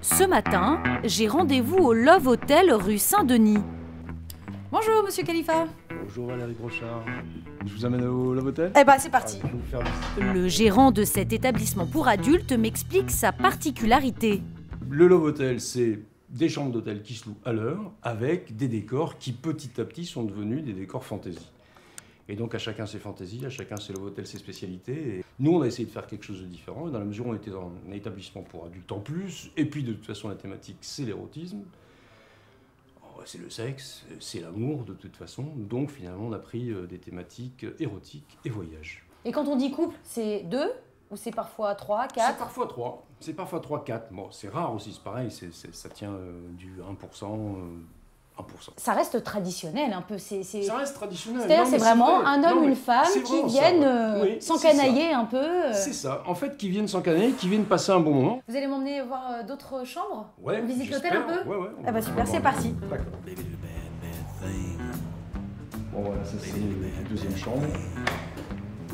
Ce matin, j'ai rendez-vous au Love Hotel rue Saint-Denis. Bonjour, monsieur Khalifa. Bonjour Valérie Brochard. Je vous amène au Love Hotel? Eh ben, c'est parti. Je vais vous faire visiter. Le gérant de cet établissement pour adultes m'explique sa particularité. Le Love Hotel, c'est des chambres d'hôtel qui se louent à l'heure avec des décors qui petit à petit sont devenus des décors fantaisie. Et donc à chacun ses fantaisies, à chacun ses Love Hotel, ses spécialités. Et nous, on a essayé de faire quelque chose de différent. Et dans la mesure où on était dans un établissement pour adultes en plus, et puis de toute façon la thématique, c'est l'érotisme. C'est le sexe, c'est l'amour de toute façon. Donc finalement, on a pris des thématiques érotiques et voyage. Et quand on dit couple, c'est 2 ou c'est parfois 3, 4? C'est parfois 3. C'est parfois 3, 4. Bon, c'est rare aussi, c'est pareil. Ça tient du 1%. 1%. Ça reste traditionnel un peu. Ça reste traditionnel. C'est-à-dire c'est vraiment vrai. un homme, une femme qui viennent oui, s'encanailler un peu. C'est ça. En fait, qui viennent s'encanailler, qui viennent passer un bon moment. Vous allez m'emmener voir d'autres chambres? Ouais. On visite l'hôtel un peu? Ouais. Ah bah super, c'est parti. D'accord. Bon voilà, ça c'est la deuxième chambre,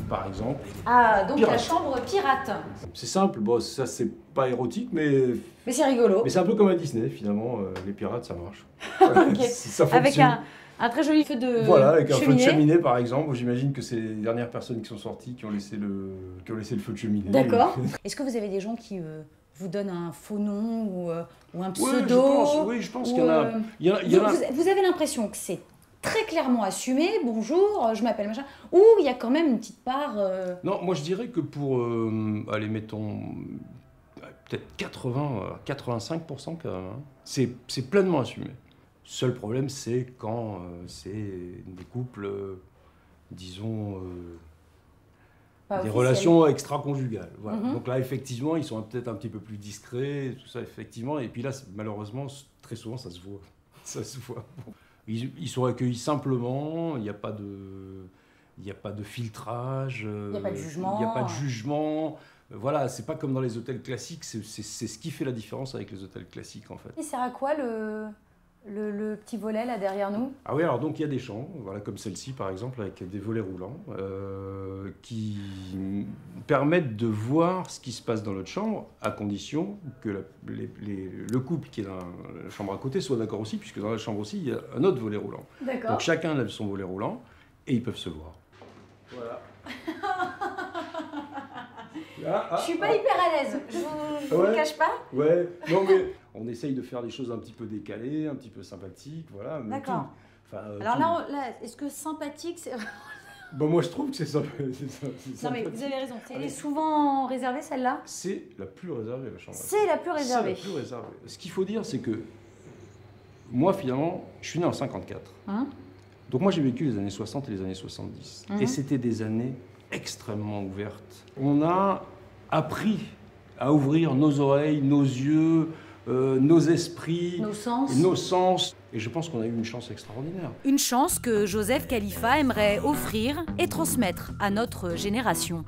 par exemple. Ah, donc Pirate. la chambre pirate. C'est simple, bon ça c'est pas érotique, mais Mais c'est rigolo. c'est un peu comme à Disney finalement, les pirates ça marche. Ok. Ça Avec fonctionne. un très joli feu de Voilà, avec un feu de cheminée. cheminée par exemple. J'imagine que c'est les dernières personnes qui sont sorties qui ont laissé le feu de cheminée. D'accord. Est-ce que vous avez des gens qui vous donnent un faux nom ou un Ouais, pseudo? je pense ou, qu'il y en a. Il y en a. Vous avez l'impression que c'est très clairement assumé, bonjour, je m'appelle machin, ou il y a quand même une petite part... Non, moi je dirais que pour, allez, mettons, peut-être 85% quand même, hein, c'est pleinement assumé. Seul problème, c'est quand c'est des couples, disons, pas des officiel. relations extra-conjugales. Voilà. Mhm. Donc là, effectivement, ils sont peut-être un petit peu plus discrets, tout ça, effectivement. Et puis là, malheureusement, très souvent, ça se voit. Ça se voit. Ils sont accueillis simplement, il n'y a pas de filtrage, Il n'y a pas de jugement. il n'y a pas de jugement. Voilà, c'est pas comme dans les hôtels classiques, c'est ce qui fait la différence avec les hôtels classiques en fait. Il sert à quoi le petit volet là derrière nous? Ah oui, alors donc il y a des chambres, voilà, comme celle-ci par exemple, avec des volets roulants, qui permettent de voir ce qui se passe dans notre chambre, à condition que le couple qui est dans la chambre à côté soit d'accord aussi, puisque dans la chambre aussi, il y a un autre volet roulant. D'accord. Donc chacun lève son volet roulant, et ils peuvent se voir. Voilà. Je suis pas hyper à l'aise, je vous le cache pas. Ouais, non mais on essaye de faire des choses un petit peu décalées, un petit peu sympathiques, voilà. mais D'accord. tout. Enfin, Alors tout. là, est-ce que sympathique, c'est... Bon, moi je trouve que c'est ça. Non mais vous avez raison, elle est souvent réservée celle-là? C'est la plus réservée, la chambre. C'est la plus réservée. C'est la plus réservée. Ce qu'il faut dire, c'est que moi, finalement, je suis né en 54. Hein? Donc moi, j'ai vécu les années 60 et les années 70. Mhm. Et c'était des années extrêmement ouvertes. On a appris à ouvrir nos oreilles, nos yeux, nos esprits, Nos sens. Et je pense qu'on a eu une chance extraordinaire. Une chance que Joseph Khalifa aimerait offrir et transmettre à notre génération.